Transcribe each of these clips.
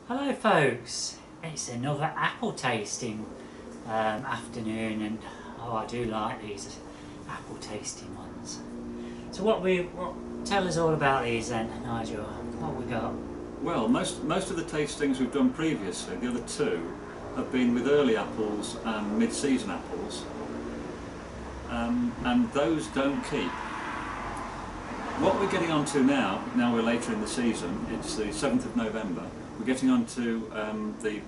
Hello folks, it's another apple tasting afternoon, and oh, I do like these apple tasting ones. So tell us all about these then, Nigel. What we got? Well, most of the tastings we've done previously, the other two, have been with early apples and mid-season apples, and those don't keep. What we're getting onto now we're later in the season, it's the 7th of November, we're getting onto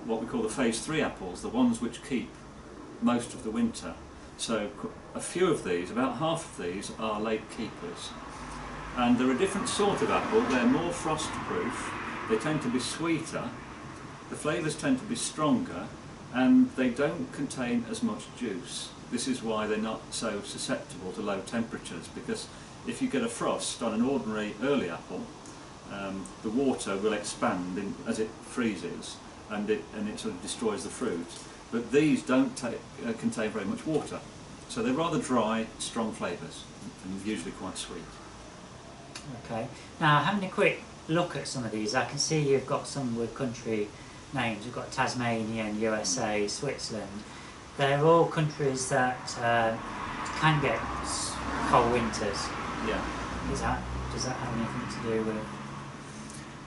what we call the phase 3 apples, the ones which keep most of the winter. So a few of these, about half of these, are late keepers. And they're a different sort of apple, they're more frost proof, they tend to be sweeter, the flavours tend to be stronger, and they don't contain as much juice. This is why they're not so susceptible to low temperatures, because if you get a frost on an ordinary early apple, the water will expand as it freezes, and it sort of destroys the fruit. But these don't contain very much water, so they're rather dry, strong flavours, and usually quite sweet. Okay, now having a quick look at some of these, I can see you've got some with country names. You've got Tasmania, USA, Switzerland. They're all countries that can get cold winters. Yeah. Does that have anything to do with?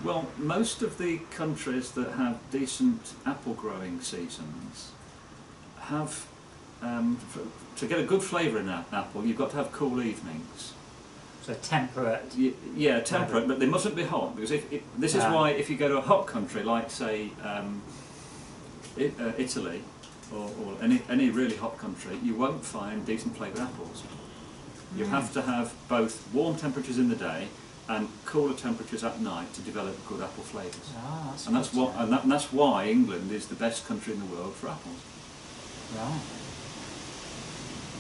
Well, most of the countries that have decent apple growing seasons have, to get a good flavour in an apple, you've got to have cool evenings. So temperate. Yeah, temperate, but they mustn't be hot, because this is why if you go to a hot country like, say, Italy or any really hot country, you won't find decent flavoured apples. You have to have both warm temperatures in the day and cooler temperatures at night to develop good apple flavours. And that's why England is the best country in the world for apples. Right.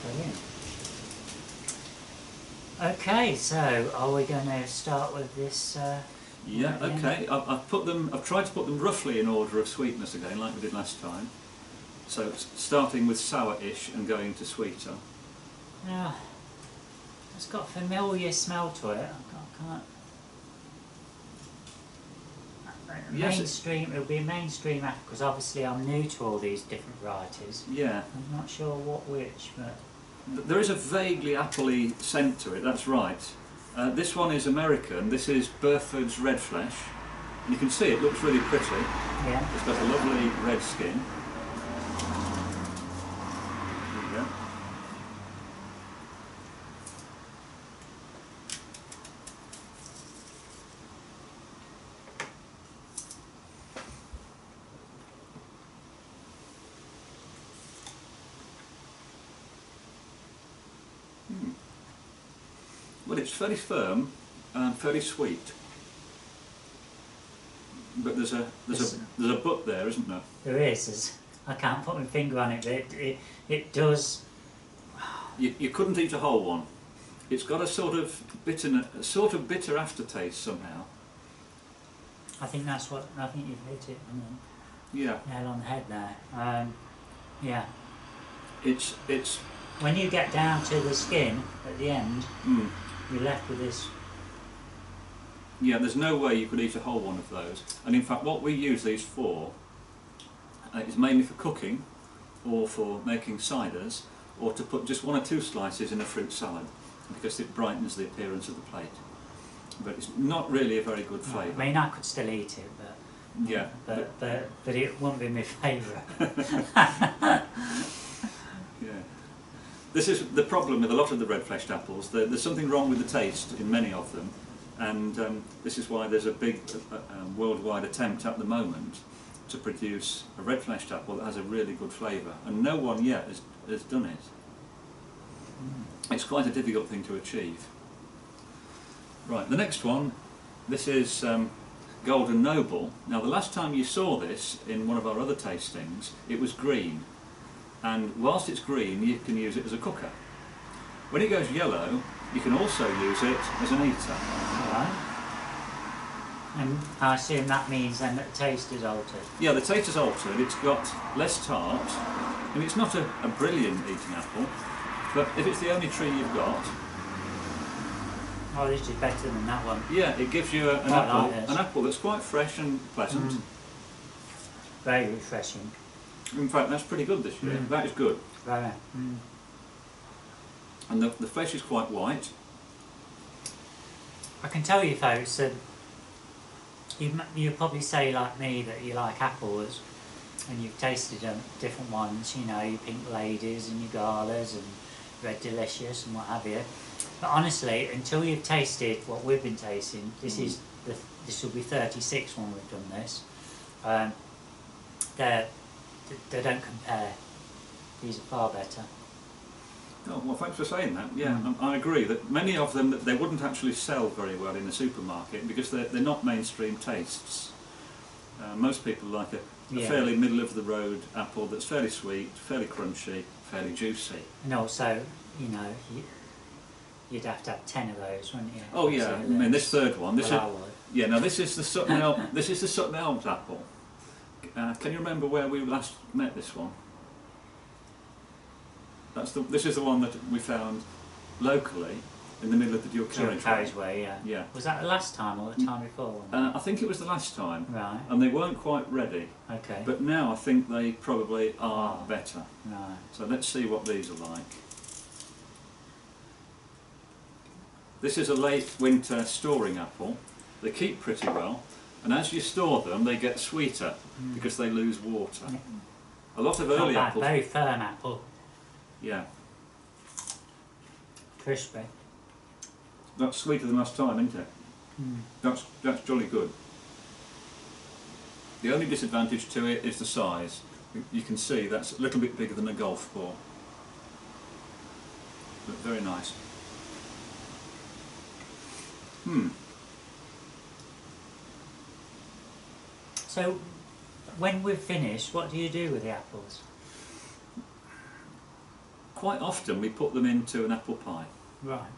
Brilliant. Okay, so are we going to start with this? Yeah. Okay. I've tried to put them roughly in order of sweetness again, like we did last time. So starting with sour-ish and going to sweeter. Yeah. It's got a familiar smell to it. I can't. Mainstream. It'll be a mainstream apple, because obviously I'm new to all these different varieties. Yeah. I'm not sure which, but there is a vaguely appley scent to it. That's right. This one is American. This is Burford's Red Flesh, and you can see it looks really pretty. yeah. It's got a lovely red skin. There you go. Well, it's fairly firm and fairly sweet, but there's a but there, isn't there? There is. I can't put my finger on it, but it does. You couldn't eat a whole one. It's got a sort of bitter aftertaste somehow. I think you've hit it. Yeah. Nail on the head there. Yeah. It's When you get down to the skin at the end, you're left with this. Yeah, there's no way you could eat a whole one of those. And in fact, what we use these for is mainly for cooking, or for making ciders, or to put just 1 or 2 slices in a fruit salad, because it brightens the appearance of the plate. But it's not really a very good flavour. I mean, I could still eat it, but yeah, but it won't be my favourite. Yeah. This is the problem with a lot of the red-fleshed apples. There's something wrong with the taste in many of them, and this is why there's a big worldwide attempt at the moment to produce a red-fleshed apple that has a really good flavour, and no one yet has done it. It's quite a difficult thing to achieve. Right, the next one, this is Golden Noble. Now, the last time you saw this in one of our other tastings, it was green. And whilst it's green, you can use it as a cooker. When it goes yellow, you can also use it as an eater. Right. And I assume that means then that the taste is altered. Yeah, the taste is altered. It's got less tart. I mean, it's not a brilliant eating apple, but if it's the only tree you've got... Oh, this is better than that one. Yeah, it gives you an apple that's quite fresh and pleasant. Very refreshing. In fact, that's pretty good this year. That is good. Very. And the flesh is quite white. I can tell you folks that you probably say like me that you like apples and you've tasted different ones, you know, your pink ladies and your galas and red delicious and what have you. But honestly, until you've tasted what we've been tasting, this will be 36 when we've done this. They don't compare. These are far better. Oh, well, thanks for saying that. Yeah, I agree that many of them they wouldn't actually sell very well in the supermarket because they're not mainstream tastes. Most people like a fairly middle of the road apple that's fairly sweet, fairly crunchy, fairly juicy. And also, you know, you'd have to have 10 of those, wouldn't you? Oh yeah, I mean this third one. This I would. Yeah, now this is the Sutton this is the Sutton Elms apple. Can you remember where we last met this one? This is the one that we found locally in the middle of the dual carriageway. Yeah. Was that the last time or the time before? I think it was the last time. Right. And they weren't quite ready. Okay. But now I think they probably are better. Right. So let's see what these are like. This is a late winter storing apple. They keep pretty well, and as you store them they get sweeter because they lose water. Yeah. A lot of early apples... Very firm apple. Yeah. Crispy. That's sweeter than last time, isn't it? That's jolly good. The only disadvantage to it is the size. You can see that's a little bit bigger than a golf ball. But very nice. So, when we've finished, what do you do with the apples? Quite often we put them into an apple pie. Right.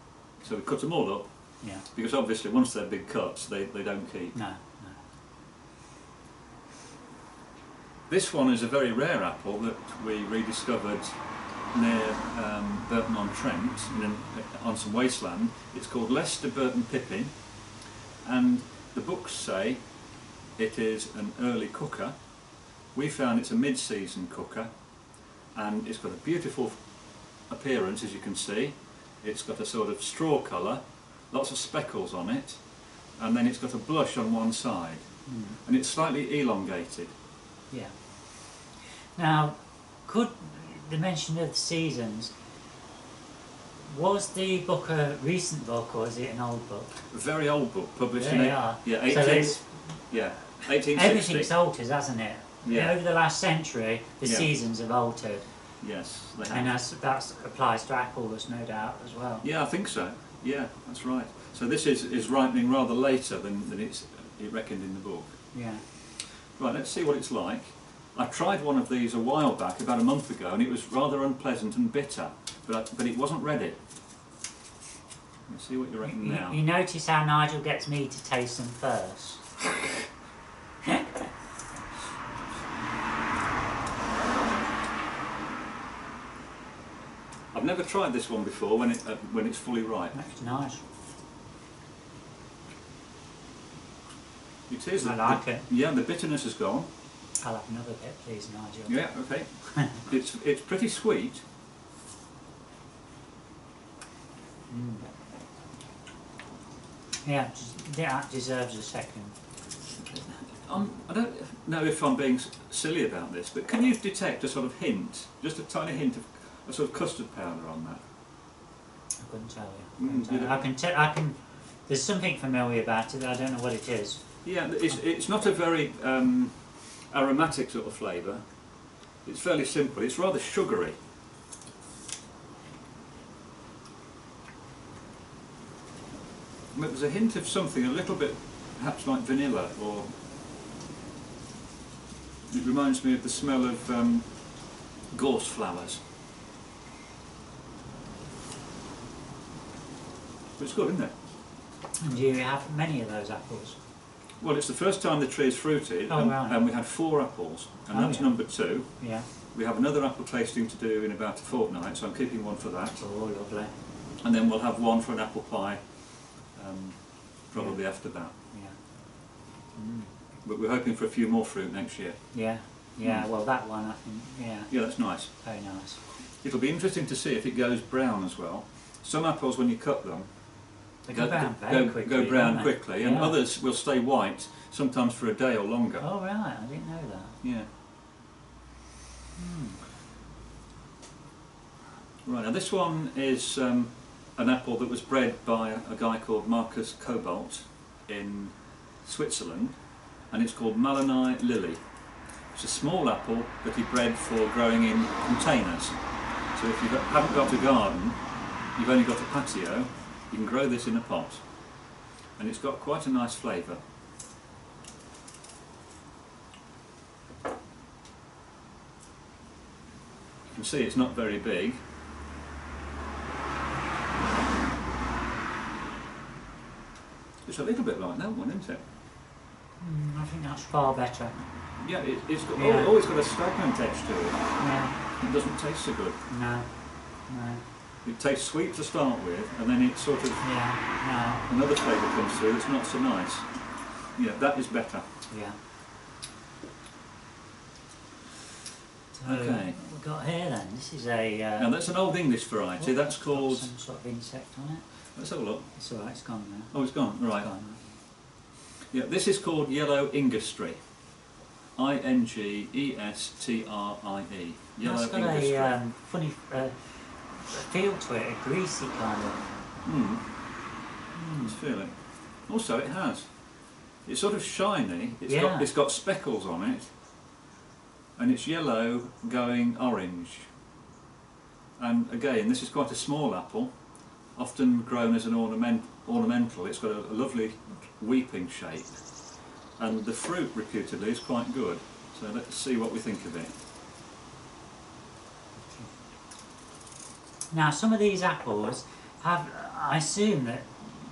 So we cut them all up. Yeah. Because obviously once they're big cuts, they don't keep. No. This one is a very rare apple that we rediscovered near Burton-on-Trent, on some wasteland. It's called Leicester Burton Pippin, and the books say it is an early cooker. We found it's a mid-season cooker, and it's got a beautiful appearance, as you can see. It's got a sort of straw colour, lots of speckles on it, and then it's got a blush on one side, and it's slightly elongated. Yeah. Now, could the mention of the seasons, was the book a recent book or is it an old book? A very old book, published in 1860. Everything's altered, hasn't it? Yeah. Over the last century, the seasons have altered. Yes, they have. And that applies to apples, no doubt, as well. Yeah, I think so. Yeah, that's right. So this is ripening rather later than it reckoned in the book. Yeah. Right, let's see what it's like. I tried one of these a while back, about a month ago, and it was rather unpleasant and bitter, but it wasn't ready. Let's see what you reckon now. You notice how Nigel gets me to taste them first. I've never tried this one before when it's fully ripe. That's nice. It is. I like it. Yeah, the bitterness has gone. I'll have another bit, please, Nigel. Yeah, okay. It's pretty sweet. Yeah, that deserves a second. I don't know if I'm being silly about this, but can you detect a sort of hint, just a tiny hint of a sort of custard powder on that? I couldn't tell you. I can. There's something familiar about it, but I don't know what it is. Yeah, it's not a very aromatic sort of flavour. It's fairly simple. It's rather sugary. But there's a hint of something a little bit, perhaps like vanilla, or it reminds me of the smell of gorse flowers. But it's good, isn't it? And do you have many of those apples? Well, it's the first time the tree is fruited, and we had 4 apples, and that's number 2. Yeah. We have another apple tasting to do in about a fortnight, so I'm keeping one for that. Oh, lovely. And then we'll have one for an apple pie, probably after that. Yeah. But we're hoping for a few more fruit next year. Yeah. Yeah, well that one I think, yeah. Yeah, that's nice. Very nice. It'll be interesting to see if it goes brown as well. Some apples, when you cut them, They go brown very quickly. Go brown don't they? quickly, and others will stay white, sometimes for a day or longer. Oh right, I didn't know that. Yeah. Right, now this one is an apple that was bred by a guy called Marcus Cobalt in Switzerland, and it's called Maloney Lily. It's a small apple that he bred for growing in containers. So if you haven't got a garden, you've only got a patio, you can grow this in a pot, and it's got quite a nice flavour. You can see it's not very big. It's a little bit like that one, isn't it? I think that's far better. Yeah, it's got, always got a stagnant edge to it. Yeah. It doesn't taste so good. No. No. It tastes sweet to start with, and then it sort of another flavour comes through that's not so nice. Yeah, that is better. Yeah. So Okay. what we've got here then, this is a... Now that's an old English variety, that's called... some sort of insect on it. Let's have a look. It's alright, it's gone now. Oh, it's gone, right. It's gone. Yeah, this is called yellow ingestrie. I-N-G-E-S-T-R-I-E. Yellow It's got ingestrie. a funny feel to it, a greasy kind of... Let's feel it. Also, it has. It's sort of shiny. Yeah. It's got speckles on it, and it's yellow going orange. And again, this is quite a small apple, often grown as an ornamental. It's got a lovely weeping shape, and the fruit reputedly is quite good. So let's see what we think of it. Now some of these apples have, I assume that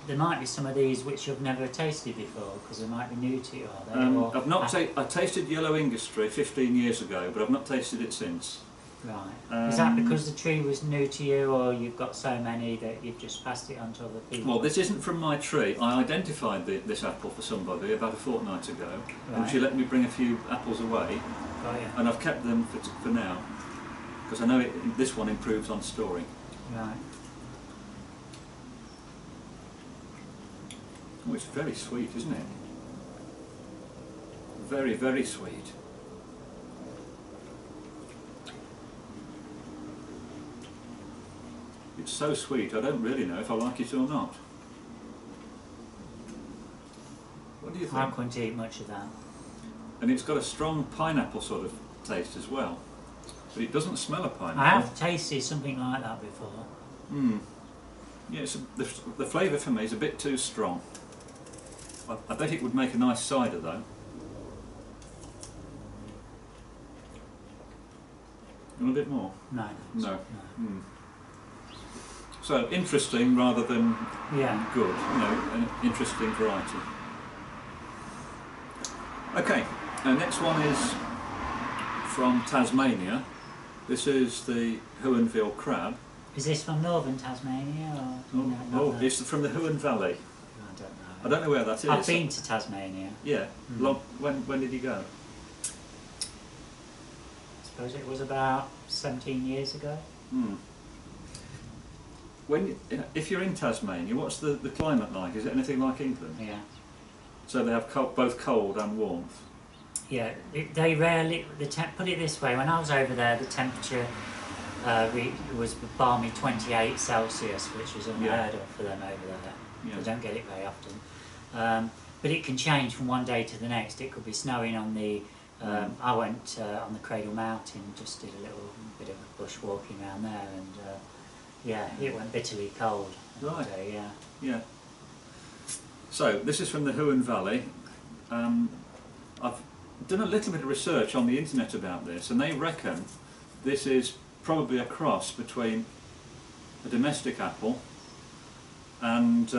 there might be some of these which you've never tasted before, because they might be new to you, are they? I've not I tasted yellow ingestrie 15 years ago, but I've not tasted it since. Right. Is that because the tree was new to you, or you've got so many that you've just passed it on to other people? Well, this isn't from my tree. I identified this apple for somebody about a fortnight ago, and she let me bring a few apples away, and I've kept them for now, because I know this one improves on storing. Right. Oh, it's very sweet, isn't it? Very, very sweet. It's so sweet, I don't really know if I like it or not. What do you think? I couldn't eat much of that. And it's got a strong pineapple sort of taste as well. But it doesn't smell of pineapple. I have tasted something like that before. Yeah, the flavour for me is a bit too strong. I bet it would make a nice cider though. You want a bit more? No. No. So interesting rather than good, an interesting variety. Okay, next one is from Tasmania. This is the Huonville crab. Is this from northern Tasmania, or It's from the Huon Valley. I don't know. I don't know where that is. I've been to Tasmania. Yeah. When did you go? I suppose it was about 17 years ago. If you're in Tasmania, what's the climate like? Is it anything like England? Yeah. So they have both cold and warmth. Yeah, they rarely. Put it this way: when I was over there, the temperature was balmy 28 Celsius, which was unheard of for them over there. Yeah. They don't get it very often. But it can change from one day to the next. It could be snowing on the. I went on the Cradle Mountain, just did a little bit of bush walking around there, and it went bitterly cold. Right. Day, Yeah. So this is from the Huon Valley. I've done a little bit of research on the internet about this, and they reckon this is probably a cross between a domestic apple and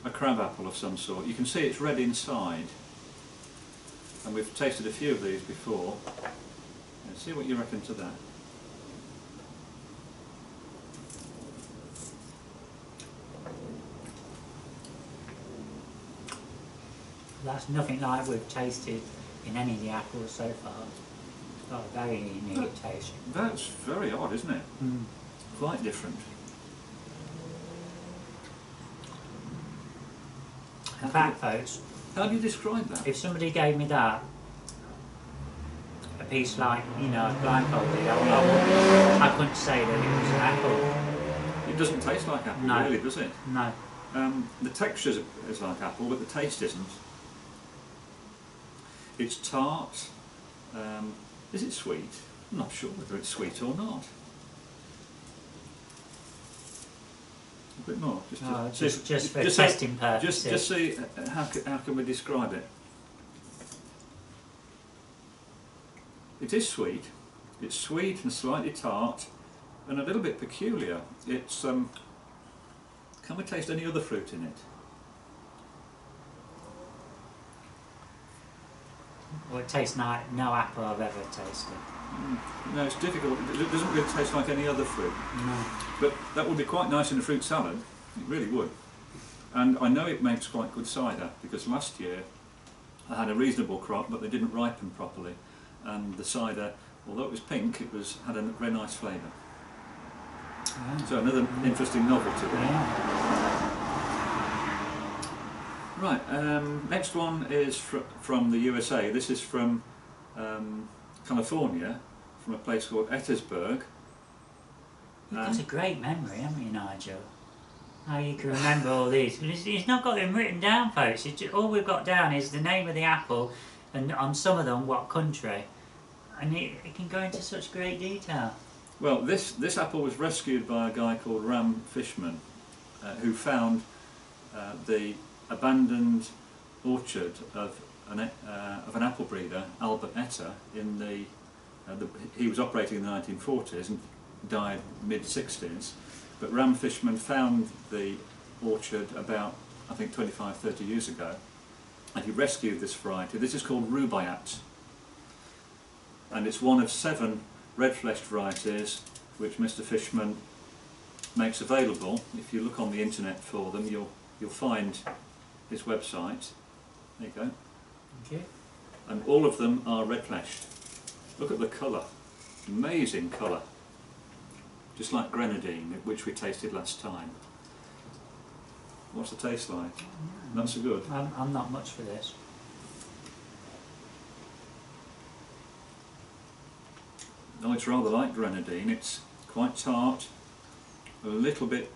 a crab apple of some sort. You can see it's red inside, and we've tasted a few of these before. Let's see what you reckon to that. That's nothing like we've tasted in any of the apples so far. It's got a very unique taste. That's very odd, isn't it? Mm. Quite different. In fact, folks, How do you describe that? if somebody gave me that, a piece like, you know, blindfolded, I couldn't say that it was an apple. It doesn't taste like apple, No. really, does it? No. The texture is like apple, but the taste isn't. It's tart. Is it sweet? I'm not sure whether it's sweet or not. A bit more. Just for testing purposes. Just see how can we describe it. It is sweet. It's sweet and slightly tart, and a little bit peculiar. It's can we taste any other fruit in it? Well, it tastes like no apple I've ever tasted. No, it's difficult. It doesn't really taste like any other fruit. No. But that would be quite nice in a fruit salad. It really would. And I know it makes quite good cider, because last year I had a reasonable crop, but they didn't ripen properly, and the cider, although it was pink, it had a very nice flavour. Oh. So another interesting novelty there. Yeah. Right, next one is from the USA. This is from California, from a place called Ettersburg. You've got a great memory, haven't you, Nigel? How you can remember all these. He's not got them written down, folks. All we've got down is the name of the apple, and on some of them, what country. And it can go into such great detail. Well, this apple was rescued by a guy called Ram Fishman, who found the abandoned orchard of an apple breeder, Albert Etter, in he was operating in the 1940s and died mid-60s. But Ram Fishman found the orchard about, I think, 25-30 years ago, and he rescued this variety. This is called Rubaiyat, and it's one of 7 red-fleshed varieties which Mr. Fishman makes available. If you look on the internet for them, you'll find his website. There you go. Thank you. And all of them are red-fleshed. Look at the colour. Amazing colour. Just like grenadine, which we tasted last time. What's the taste like? Not so good. I'm not much for this. No, it's rather like grenadine. It's quite tart, a little bit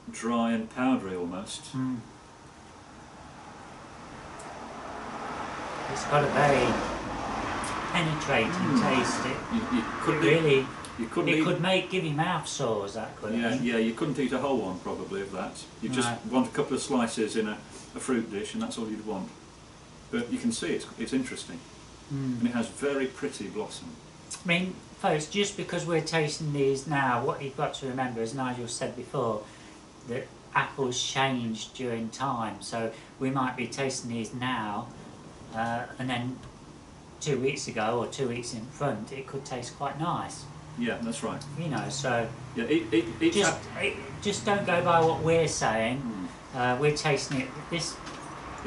dry and powdery almost. Mm. It's got a very penetrating taste. You couldn't give you mouth sores, that could. Yeah, you couldn't eat a whole one probably of that. You just want a couple of slices in a fruit dish, and that's all you'd want. But you can see it's interesting, and it has very pretty blossom. I mean, folks, just because we're tasting these now, what you've got to remember, as Nigel said before, that apples change during time. So we might be tasting these now, and then 2 weeks ago or 2 weeks in front, it could taste quite nice. Yeah, that's right. You know, so Yeah, just don't go by what we're saying. We're tasting it. It's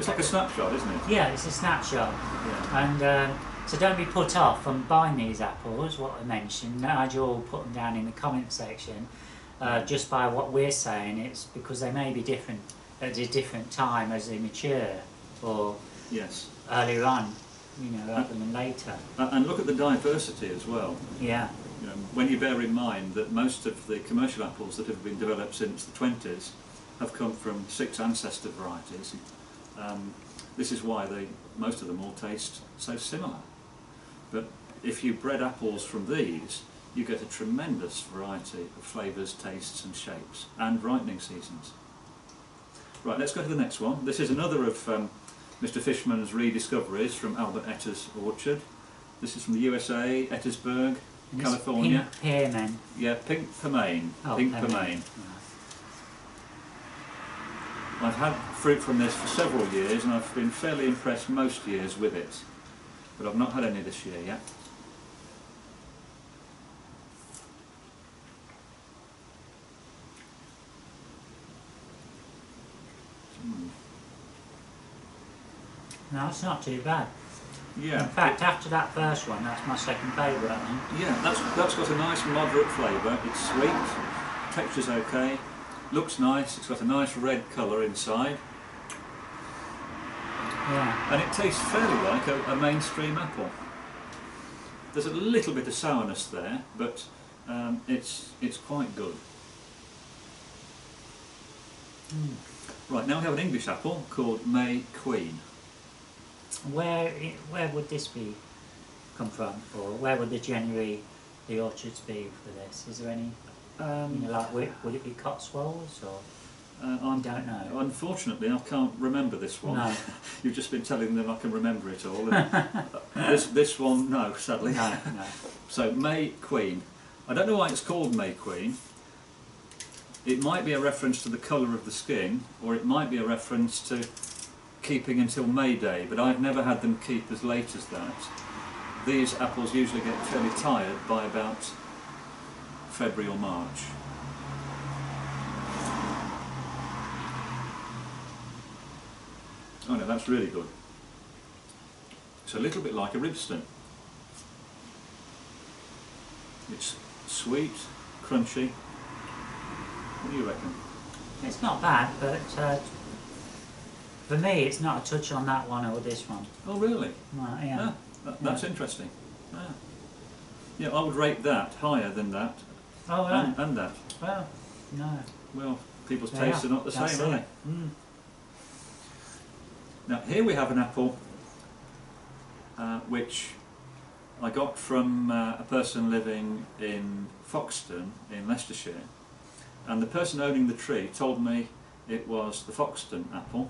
like a snapshot, isn't it? Yeah, it's a snapshot. Yeah. And so don't be put off from buying these apples, what I mentioned. Nigel will put them down in the comment section. Just by what we're saying, it's because they may be different at a different time as they mature, or yes, earlier on, you know, rather than later. And look at the diversity as well. Yeah. You know, when you bear in mind that most of the commercial apples that have been developed since the 20s have come from 6 ancestor varieties, this is why most of them all taste so similar. But if you bred apples from these, you get a tremendous variety of flavours, tastes and shapes, and ripening seasons. Right, let's go to the next one. This is another of Mr. Fishman's rediscoveries from Albert Etter's orchard. This is from the USA, Ettersburg, And California. Pink pearmain. Yeah, pink pearmain. Oh, pink pearmain. pearmain. I've had fruit from this for several years, and I've been fairly impressed most years with it, but I've not had any this year yet. No, it's not too bad. Yeah. In fact, after that first one, that's my second favourite, I think. Yeah, that's got a nice moderate flavour. It's sweet, texture's okay, looks nice. It's got a nice red colour inside, Yeah. and it tastes fairly like a mainstream apple. There's a little bit of sourness there, but it's quite good. Right, now we have an English apple called May Queen. Where would this be come from, or where would the orchards be for this? Is there any? Like would it be Cotswolds or? I don't know. Unfortunately, I can't remember this one. No. You've just been telling them I can remember it all. this one, no, sadly. No. So May Queen. I don't know why it's called May Queen. It might be a reference to the colour of the skin, or it might be a reference to keeping until May Day, but I've never had them keep as late as that. These apples usually get fairly tired by about February or March. Oh no, that's really good. It's a little bit like a Ribston. It's sweet, crunchy. What do you reckon? It's not bad, but for me, it's not a touch on that one or this one. Oh really? Right, yeah. That's interesting. Yeah, I would rate that higher than that. Oh, right. And that. Well, no. Well, people's tastes are not the same, are they? Mm. Now here we have an apple which I got from a person living in Foxton in Leicestershire, and the person owning the tree told me it was the Foxton apple,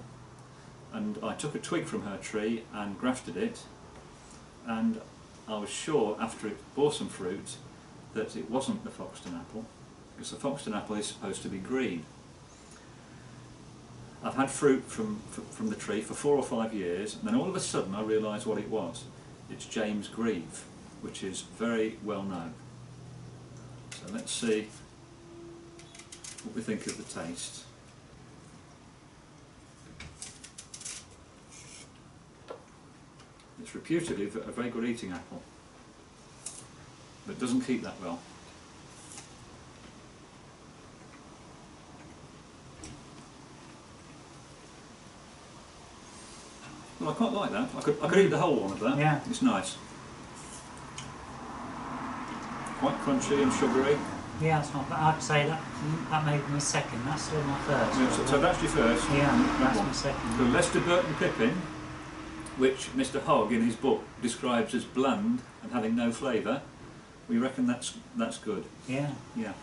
and I took a twig from her tree and grafted it, and I was sure after it bore some fruit that it wasn't the Foxton apple, because the Foxton apple is supposed to be green. I've had fruit from the tree for 4 or 5 years, and then all of a sudden I realised what it was. It's James Grieve, which is very well known. So let's see what we think of the taste. It's reputedly a very good eating apple, but it doesn't keep that well. Well, I quite like that. I could eat the whole one of that. Yeah. It's nice. Quite crunchy and sugary. Yeah, it's not bad. I'd say that made me second. That's still my first. Yeah, so that's your first. Yeah, that's one. my second. The Leicester Burton Pippin, which Mr. Hogg in his book describes as bland and having no flavour. We reckon that's good. Yeah. Yeah.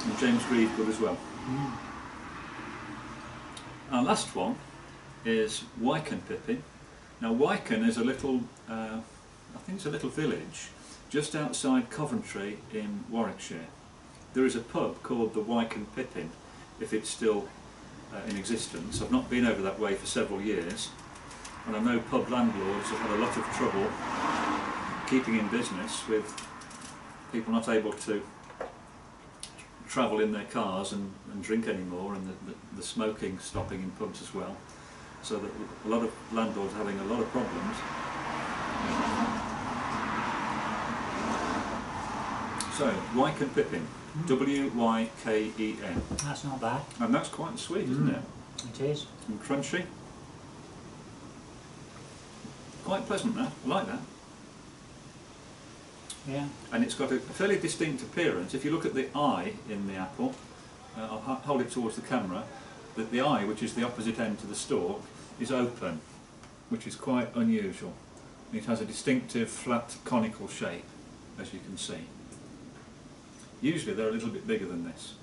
And James Grieve good as well. Mm. Our last one is Wyken Pippin. Now Wyken is a little, I think it's a little village just outside Coventry in Warwickshire. There is a pub called the Wyken Pippin, if it's still in existence. I've not been over that way for several years, and I know pub landlords have had a lot of trouble keeping in business with people not able to travel in their cars and drink anymore, and the smoking stopping in pubs as well, so that a lot of landlords are having a lot of problems. So, Wyken Pippin, W-Y-K-E-N. That's not bad. And that's quite sweet, isn't it? It is. And crunchy. Quite pleasant that, I like that. Yeah. And it's got a fairly distinct appearance. If you look at the eye in the apple, I'll hold it towards the camera, that the eye, which is the opposite end to the stalk, is open, which is quite unusual. It has a distinctive flat conical shape, as you can see. Usually they're a little bit bigger than this.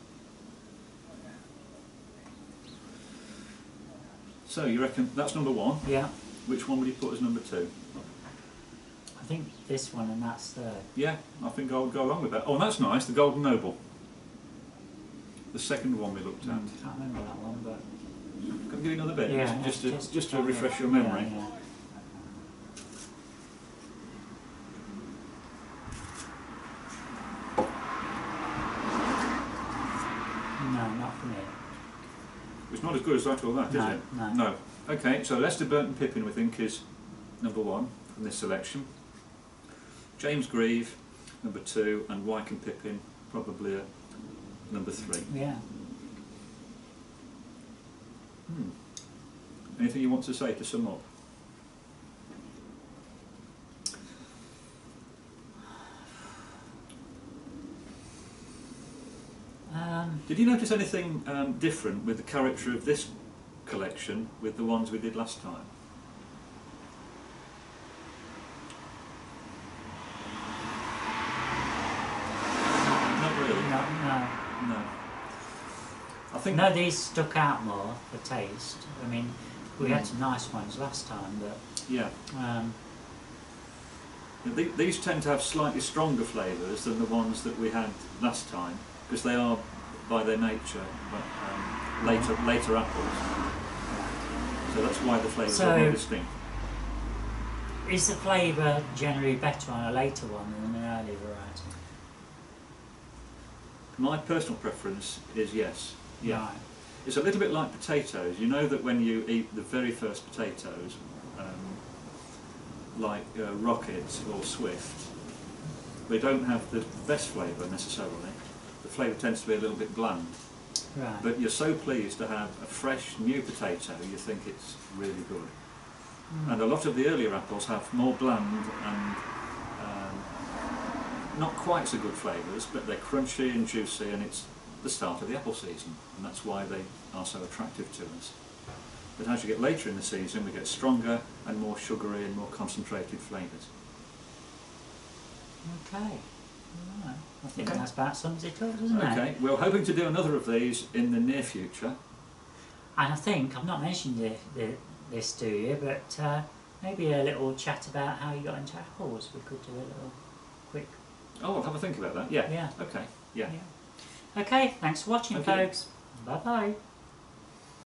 So you reckon that's number one? Yeah. Which one would you put as number two? I think this one and that's third. Yeah, I think I would go along with that. Oh, and that's nice, the Golden Noble. The second one we looked at. I can't remember that one, but... Can I give you another bit? Yeah, just to refresh your memory. Yeah. No, not for me. It's not as good as that or that, is No, it? no. No. Okay, so Leicester Burton Pippin we think is number 1 from this selection. James Grieve, number 2, and Wycombe Pippin probably a number 3. Yeah. Anything you want to say to sum up? Did you notice anything different with the character of this collection with the ones we did last time? Not really. No. I think No, these stuck out more for taste. I mean, we had some nice ones last time, but yeah. These tend to have slightly stronger flavours than the ones that we had last time, because they are, by their nature, later apples. So that's why the flavours are more distinct. Is the flavour generally better on a later one than an early variety? My personal preference is yes. Yeah. Right. It's a little bit like potatoes. You know that when you eat the very first potatoes, like Rockets or Swift, they don't have the best flavour necessarily. The flavour tends to be a little bit bland. Right. But you're so pleased to have a fresh new potato, you think it's really good. And a lot of the earlier apples have more bland and not quite so good flavours, but they're crunchy and juicy, and it's the start of the apple season, and that's why they are so attractive to us. But as you get later in the season, we get stronger and more sugary and more concentrated flavours. Okay. Right. I think that's about sums it up, doesn't it? Okay, we're hoping to do another of these in the near future. And I think, I've not mentioned this to you, but maybe a little chat about how you got into apples. We could do a little quick... Oh, I'll have a think about that. Yeah. Yeah. Okay. Yeah. Okay, thanks for watching, Thank you. folks. Bye-bye.